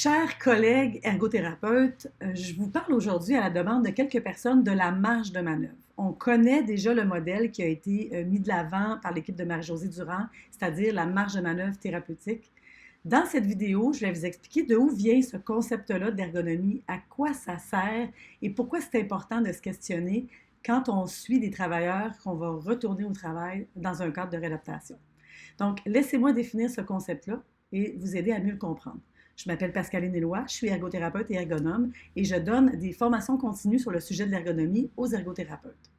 Chers collègues ergothérapeutes, je vous parle aujourd'hui à la demande de quelques personnes de la marge de manœuvre. On connaît déjà le modèle qui a été mis de l'avant par l'équipe de Marie-Josée Durand, c'est-à-dire la marge de manœuvre thérapeutique. Dans cette vidéo, je vais vous expliquer d'où vient ce concept-là d'ergonomie, à quoi ça sert et pourquoi c'est important de se questionner quand on suit des travailleurs qu'on va retourner au travail dans un cadre de réadaptation. Donc, laissez-moi définir ce concept-là et vous aider à mieux le comprendre. Je m'appelle Pascaline Éloi, je suis ergothérapeute et ergonome et je donne des formations continues sur le sujet de l'ergonomie aux ergothérapeutes.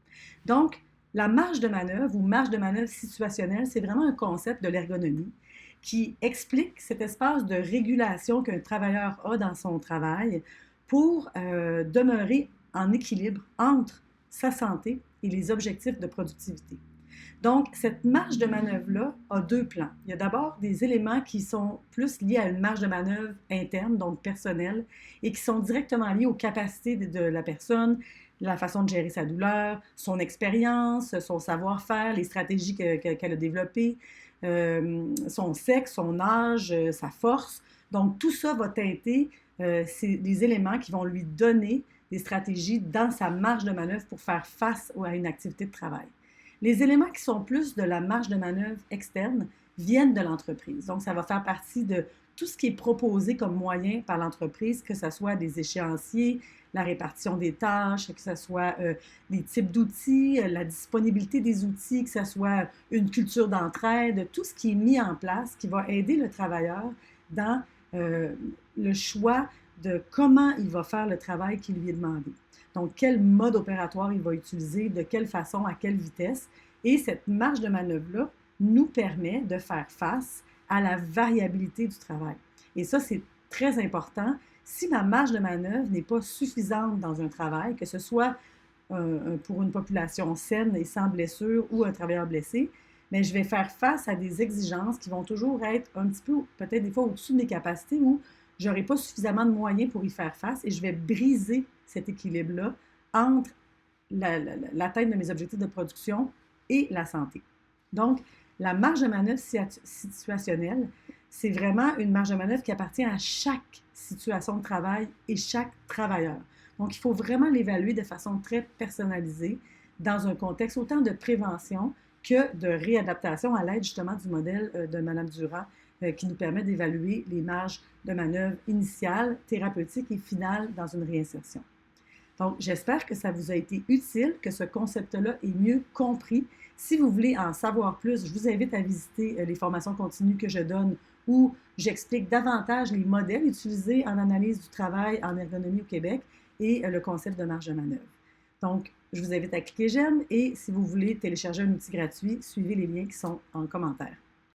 Donc, la marge de manœuvre ou marge de manœuvre situationnelle, c'est vraiment un concept de l'ergonomie qui explique cet espace de régulation qu'un travailleur a dans son travail pour demeurer en équilibre entre sa santé et les objectifs de productivité. Donc, cette marge de manœuvre-là a deux plans. Il y a d'abord des éléments qui sont plus liés à une marge de manœuvre interne, donc personnelle, et qui sont directement liés aux capacités de la personne, la façon de gérer sa douleur, son expérience, son savoir-faire, les stratégies qu'elle a développées, son sexe, son âge, sa force. Donc, tout ça va teinter c'est des éléments qui vont lui donner des stratégies dans sa marge de manœuvre pour faire face à une activité de travail. Les éléments qui sont plus de la marge de manœuvre externe viennent de l'entreprise. Donc, ça va faire partie de tout ce qui est proposé comme moyen par l'entreprise, que ce soit des échéanciers, la répartition des tâches, que ce soit les types d'outils, la disponibilité des outils, que ce soit une culture d'entraide, tout ce qui est mis en place qui va aider le travailleur dans le choix de comment il va faire le travail qui lui est demandé. Donc, quel mode opératoire il va utiliser, de quelle façon, à quelle vitesse. Et cette marge de manœuvre-là nous permet de faire face à la variabilité du travail. Et ça, c'est très important. Si ma marge de manœuvre n'est pas suffisante dans un travail, que ce soit pour une population saine et sans blessure ou un travailleur blessé, mais je vais faire face à des exigences qui vont toujours être un petit peu, peut-être des fois au-dessus de mes capacités ou je n'aurai pas suffisamment de moyens pour y faire face et je vais briser cet équilibre-là entre l'atteinte de mes objectifs de production et la santé. Donc, la marge de manœuvre situationnelle, c'est vraiment une marge de manœuvre qui appartient à chaque situation de travail et chaque travailleur. Donc, il faut vraiment l'évaluer de façon très personnalisée dans un contexte autant de prévention que de réadaptation à l'aide justement du modèle de Mme Durand qui nous permet d'évaluer les marges de manœuvre initiales, thérapeutiques et finales dans une réinsertion. Donc, j'espère que ça vous a été utile, que ce concept-là est mieux compris. Si vous voulez en savoir plus, je vous invite à visiter les formations continues que je donne où j'explique davantage les modèles utilisés en analyse du travail en ergonomie au Québec et le concept de marge de manœuvre. Donc, je vous invite à cliquer j'aime et si vous voulez télécharger un outil gratuit, suivez les liens qui sont en commentaire.